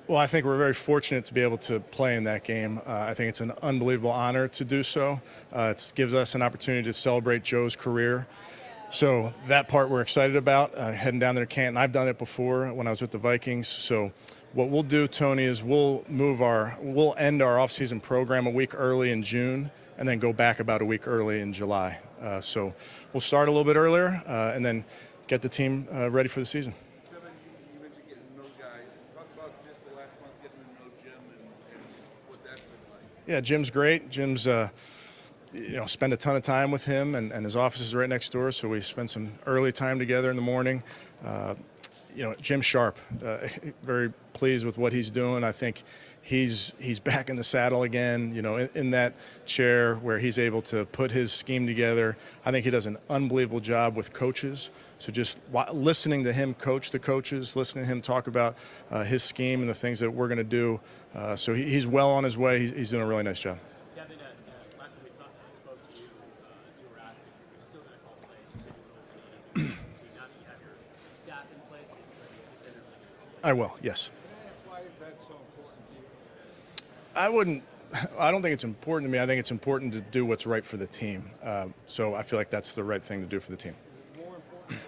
Well, I think we're very fortunate to be able to play in that game. I think it's an unbelievable honor to do so. It gives us an opportunity to celebrate Joe's career. So that part we're excited about, heading down there to Canton. I've done it before when I was with the Vikings. So what we'll do, Tony, is we'll end our offseason program a week early in June and then go back about a week early in July. So we'll start a little bit earlier and then get the team ready for the season. Kevin, you mentioned getting to know guys. Talk about just the last month getting to know Jim and what that's been like. Yeah, Jim's great. Jim's spend a ton of time with him, and his office is right next door, so we spend some early time together in the morning. Jim's sharp. Very pleased with what he's doing. I think he's back in the saddle again, in that chair where he's able to put his scheme together. I think he does an unbelievable job with coaches. So just listening to him coach the coaches, listening to him talk about his scheme and the things that we're going to do. So he's well on his way. He's doing a really nice job. Kevin, last time we spoke to you, you were asked if you're still going to call plays. You said you were open. Now that you have your staff in place, I will, yes. Why is that so important to you? I don't think it's important to me. I think it's important to do what's right for the team. So I feel like that's the right thing to do for the team. More important than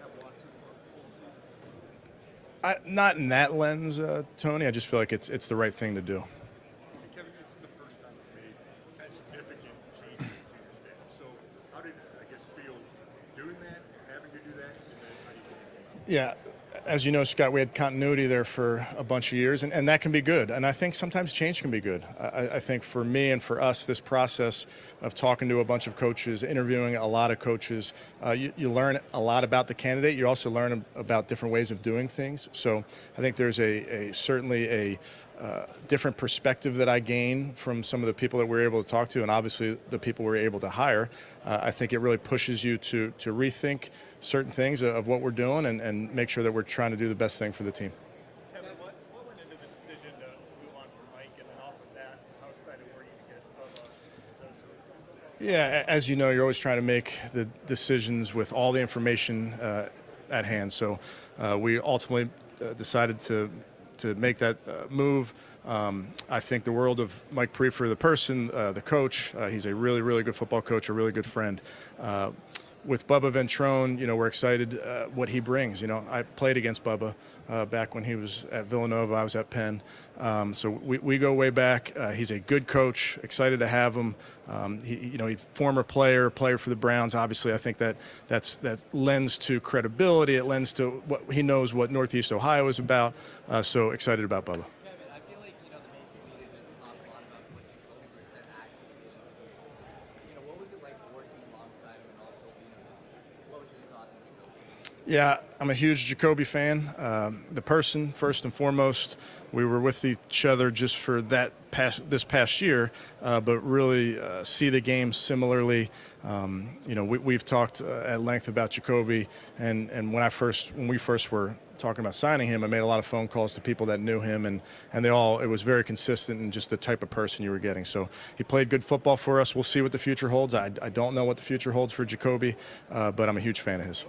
have Watson for a full season? Not in that lens, Tony. I just feel like it's the right thing to do. Kevin, this is the first time you made significant changes to your staff. So how did it, feel doing that, having to do that, and then how do you get it? Yeah. As you know, Scott, we had continuity there for a bunch of years, and that can be good. And I think sometimes change can be good. I think for me and for us, this process of talking to a bunch of coaches, interviewing a lot of coaches, you learn a lot about the candidate. You also learn about different ways of doing things. So I think there's certainly a different perspective that I gain from some of the people that we're able to talk to, and obviously the people we're able to hire. I think it really pushes you to rethink certain things of what we're doing and make sure that we're trying to do the best thing for the team. Kevin, what went into the decision to move on from Mike, and then off of that, how excited were you to get Bubba? Yeah, as you know, you're always trying to make the decisions with all the information at hand. So we ultimately decided to make that move. I think the world of Mike Prefer, the person, the coach. He's a really, really good football coach, a really good friend. With Bubba Ventrone, we're excited what he brings. I played against Bubba back when he was at Villanova. I was at Penn. So we go way back. He's a good coach. Excited to have him. He's former player for the Browns. Obviously, I think that lends to credibility. It lends to what he knows what Northeast Ohio is about. So excited about Bubba. Kevin, I feel like, the major media doesn't talk a lot about what Jacoby Brissett actually is. What was it like working alongside him and also, what was your thoughts on Jacoby? Yeah, I'm a huge Jacoby fan. The person, first and foremost, we were with each other just for this past year, but really see the game similarly. We've talked at length about Jacoby, and when we first were talking about signing him, I made a lot of phone calls to people that knew him, and it was very consistent in just the type of person you were getting. So he played good football for us. We'll see what the future holds. I don't know what the future holds for Jacoby, but I'm a huge fan of his.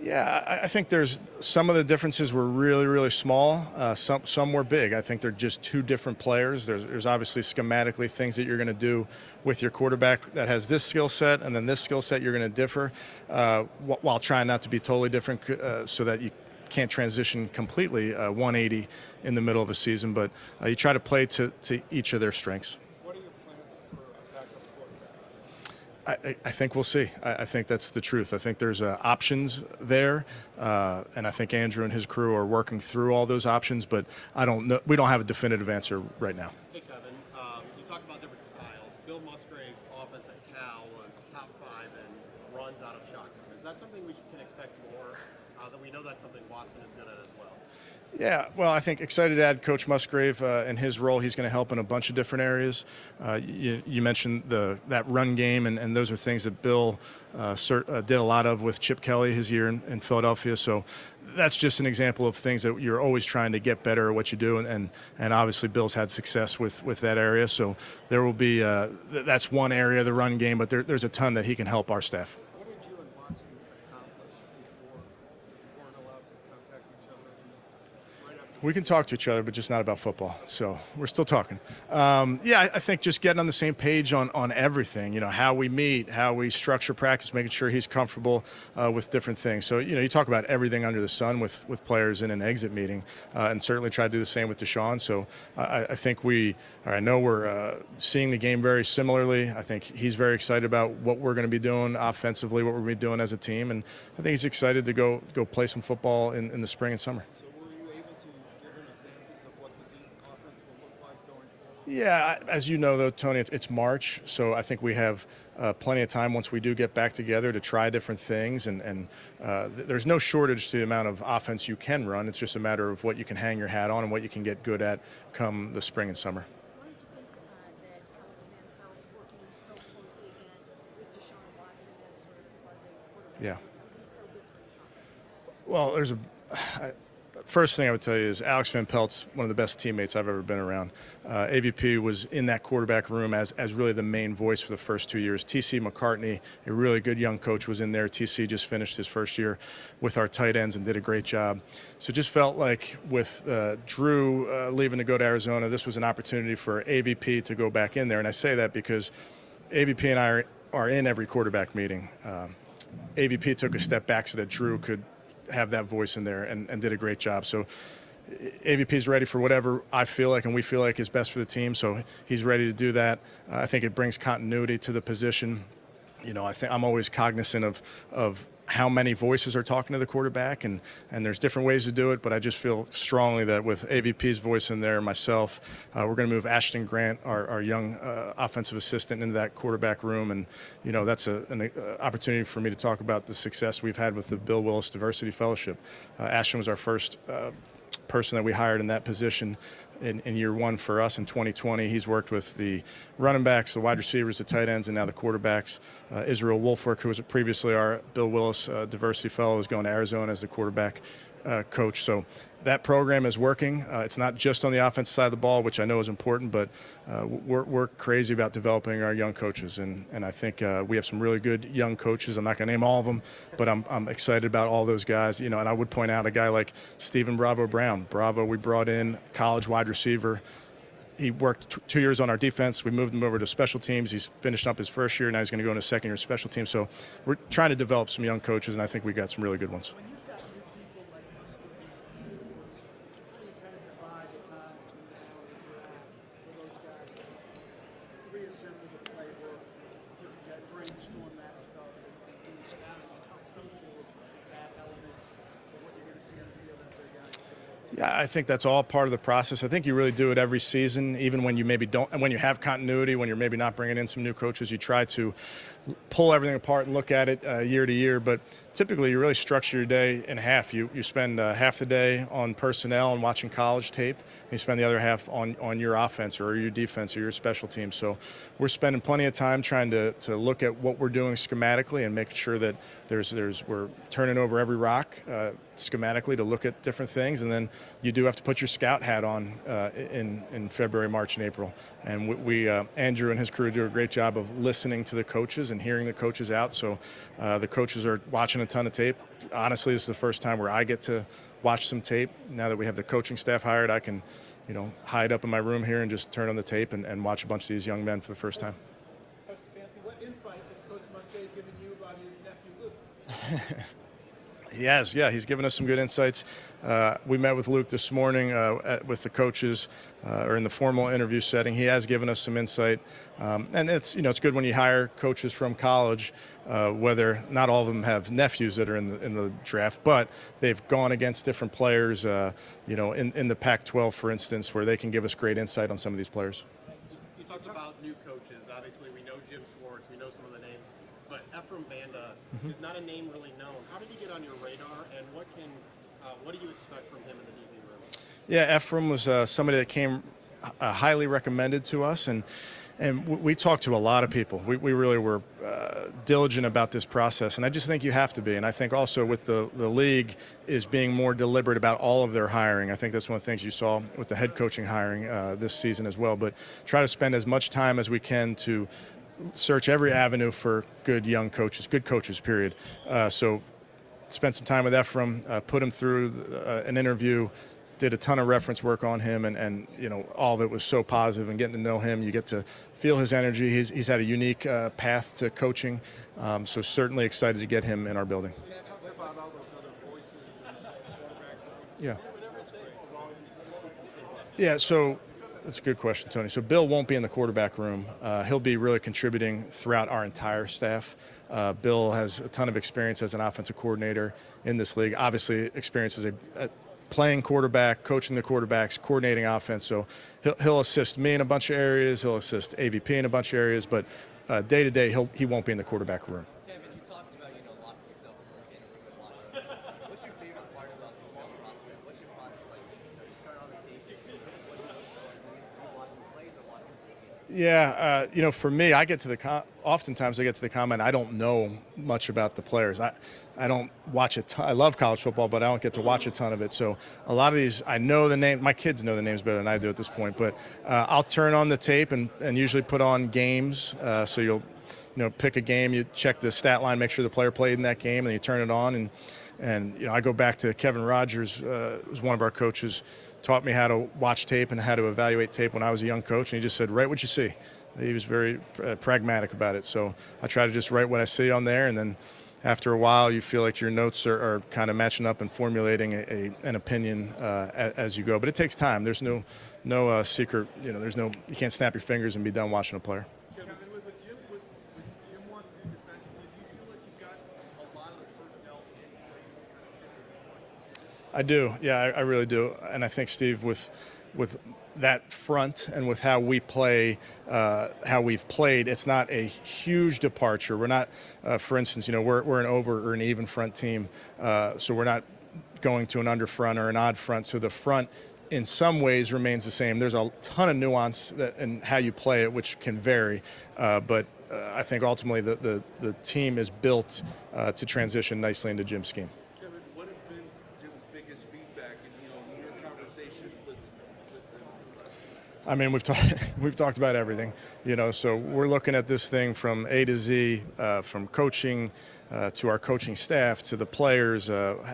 Yeah, I think there's some of the differences were really, really small. Some were big. I think they're just two different players. There's obviously schematically things that you're going to do with your quarterback that has this skill set, and then this skill set you're going to differ while trying not to be totally different so that you can't transition completely 180 in the middle of a season. But you try to play to each of their strengths. What are your plans for a backup quarterback? I think we'll see. I think that's the truth. I think there's options there, and I think Andrew and his crew are working through all those options. But I don't know. We don't have a definitive answer right now. Hey, Kevin, you talked about different styles. Bill Musgrave's offense at Cal was top 5 and runs out of shotgun. Is that something we can expect more? That we know that's something Watson is good at as well. Yeah, well, I think excited to add Coach Musgrave in his role. He's going to help in a bunch of different areas. You mentioned that run game, and those are things that Bill did a lot of with Chip Kelly his year in Philadelphia. So that's just an example of things that you're always trying to get better at what you do, and obviously Bill's had success with that area. So there will be that's one area of the run game, but there's a ton that he can help our staff. What did you We can talk to each other, but just not about football. So we're still talking. I think just getting on the same page on everything, how we meet, how we structure practice, making sure he's comfortable with different things. So, you talk about everything under the sun with players in an exit meeting, and certainly try to do the same with Deshaun. So I think I know we're seeing the game very similarly. I think he's very excited about what we're going to be doing offensively, what we're going to be doing as a team. And I think he's excited to go play some football in the spring and summer. Yeah, as you know, though, Tony, it's March, so I think we have plenty of time once we do get back together to try different things, and there's no shortage to the amount of offense you can run. It's just a matter of what you can hang your hat on and what you can get good at come the spring and summer. Why do you think that how working so closely again with Deshaun Watson as sort of was a quarterback? Yeah. He's so good for the Well, first thing I would tell you is Alex Van Pelt's one of the best teammates I've ever been around. AVP was in that quarterback room as really the main voice for the first 2 years. TC McCartney, a really good young coach, was in there. TC just finished his first year with our tight ends and did a great job. So just felt like with Drew leaving to go to Arizona, this was an opportunity for AVP to go back in there. And I say that because AVP and I are in every quarterback meeting. AVP took a step back so that Drew could have that voice in there and did a great job. So AVP is ready for whatever I feel like and we feel like is best for the team. So he's ready to do that. I think it brings continuity to the position. I think I'm always cognizant of how many voices are talking to the quarterback, and there's different ways to do it, but I just feel strongly that with AVP's voice in there, myself, we're going to move Ashton Grant, our young offensive assistant, into that quarterback room, and that's an opportunity for me to talk about the success we've had with the Bill Willis Diversity Fellowship. Ashton was our first person that we hired in that position in year one for us in 2020. He's worked with the running backs, the wide receivers, the tight ends, and now the quarterbacks. Israel Wolfwork, who was previously our Bill Willis Diversity Fellow, is going to Arizona as the quarterback coach. So that program is working. It's not just on the offensive side of the ball, which I know is important, but we're crazy about developing our young coaches, and I think we have some really good young coaches. I'm not going to name all of them, but I'm excited about all those guys. And I would point out a guy like Stephen Bravo Brown. Bravo, we brought in, college wide receiver. He worked 2 years on our defense. We moved him over to special teams. He's finished up his first year. Now he's going to go into second year special teams. So we're trying to develop some young coaches, and I think we got some really good ones. Yeah, I think that's all part of the process. I think you really do it every season, even when you maybe don't, and when you have continuity, when you're maybe not bringing in some new coaches, you try to pull everything apart and look at it year to year. But typically, you really structure your day in half. You spend half the day on personnel and watching college tape, and you spend the other half on your offense or your defense or your special teams. So we're spending plenty of time trying to look at what we're doing schematically and making sure that we're turning over every rock schematically to look at different things. And then you do have to put your scout hat on in February, March, and April. And we Andrew and his crew do a great job of listening to the coaches and hearing the coaches out. So the coaches are watching a ton of tape. Honestly, this is the first time where I get to watch some tape. Now that we have the coaching staff hired, I can, hide up in my room here and just turn on the tape and watch a bunch of these young men for the first time. Coach Stefanski, what insights has Coach Musgrave given you about his nephew Luke? He's given us some good insights. We met with Luke this morning with the coaches, or in the formal interview setting. He has given us some insight, and it's good when you hire coaches from college, whether not all of them have nephews that are in the draft, but they've gone against different players, in the Pac-12, for instance, where they can give us great insight on some of these players. You talked about new coaches. Obviously, we know Jim Schwartz. We know some of the names. But Ephraim Banda is not a name really known. How did he get on your radar, and what do you expect from him in the DB room? Yeah, Ephraim was somebody that came highly recommended to us, and we talked to a lot of people. We really were diligent about this process, and I just think you have to be. And I think also with the league is being more deliberate about all of their hiring. I think that's one of the things you saw with the head coaching hiring this season as well. But try to spend as much time as we can to search every avenue for good young coaches, good coaches, period. So spent some time with Ephraim, put him through an interview, did a ton of reference work on him, and you know, all of it was so positive. And getting to know him, you get to feel his energy. He's had a unique path to coaching, so certainly excited to get him in our building. Yeah. Yeah, so that's a good question, Tony. So Bill won't be in the quarterback room. He'll be really contributing throughout our entire staff. Bill has a ton of experience as an offensive coordinator in this league. Obviously, experience as a playing quarterback, coaching the quarterbacks, coordinating offense. So he'll assist me in a bunch of areas. He'll assist AVP in a bunch of areas. But day to day, he won't be in the quarterback room. Kevin, you talked about, locking yourself in a room and watching. What's your favorite part about the film process? What's your process like? You turn on the tape, you see what you look for, and you watch the plays or watch the game? Yeah, you know, for me, oftentimes I get to the comment, I don't know much about the players. I don't watch a ton. I love college football, but I don't get to watch a ton of it. So a lot of these, I know the name. My kids know the names better than I do at this point. But I'll turn on the tape and usually put on games. So you'll, pick a game, you check the stat line, make sure the player played in that game, and then you turn it on. And I go back to Kevin Rogers, who's one of our coaches, taught me how to watch tape and how to evaluate tape when I was a young coach, and he just said, write what you see. He was very pragmatic about it. So I try to just write what I see on there, and then after a while you feel like your notes are kind of matching up and formulating an opinion as you go. But it takes time. There's no secret, you can't snap your fingers and be done watching a player. Kevin, with Jim wants to do defensively, do you feel like you've got a lot of the personnel in place? I do. Yeah, I really do. And I think, Steve, with that front and with how we play, how we've played, it's not a huge departure. We're not, for instance, we're an over or an even front team, so we're not going to an under front or an odd front. So the front, in some ways, remains the same. There's a ton of nuance in how you play it, which can vary, but I think ultimately the team is built to transition nicely into Jim's scheme. Kevin, what has been Jim's biggest feedback in your conversations with them? I mean, we've talked about everything, so we're looking at this thing from A to Z, from coaching to our coaching staff to the players,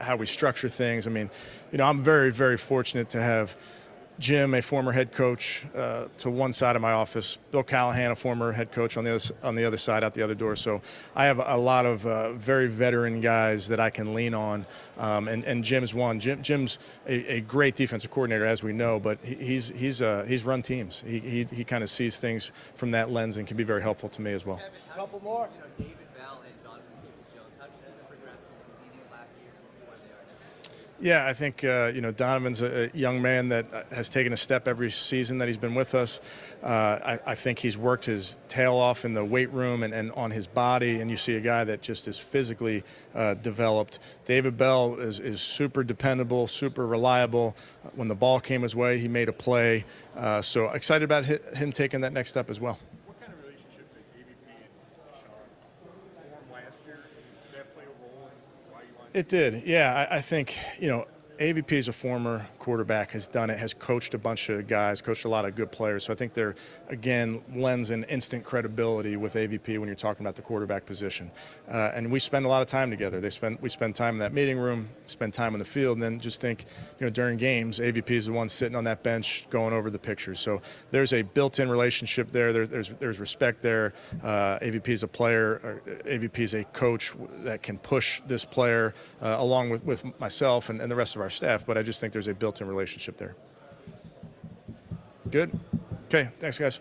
how we structure things. I mean, I'm very, very fortunate to have Jim, a former head coach, to one side of my office, Bill Callahan, a former head coach on the other side, out the other door. So I have a lot of very veteran guys that I can lean on, and Jim's one. Jim's a great defensive coordinator, as we know, but he's run teams. He kind of sees things from that lens and can be very helpful to me as well. Kevin, couple more. David Bell and Donovan Peoples-Jones, how do you see them progress from the beginning of last year to where they are now? Yeah, I think Donovan's a young man that has taken a step every season that he's been with us. I think he's worked his tail off in the weight room and on his body, and you see a guy that just is physically developed. David Bell is super dependable, super reliable. When the ball came his way, he made a play. So excited about him taking that next step as well. What kind of relationship did AVP and Deshaun form last year? Did that play a role in why you wanted to? It did, yeah. I think, AVP is a former quarterback, has done it, has coached a bunch of guys, coached a lot of good players. So I think there, again, lends an instant credibility with AVP when you're talking about the quarterback position. And we spend a lot of time together. We spend time in that meeting room, spend time on the field, and then just think, during games, AVP is the one sitting on that bench going over the pictures. So there's a built-in relationship there. There's respect there. AVP is a player, or AVP is a coach that can push this player along with myself and the rest of our staff, but I just think there's a built-in relationship there. Good? Okay, thanks, guys.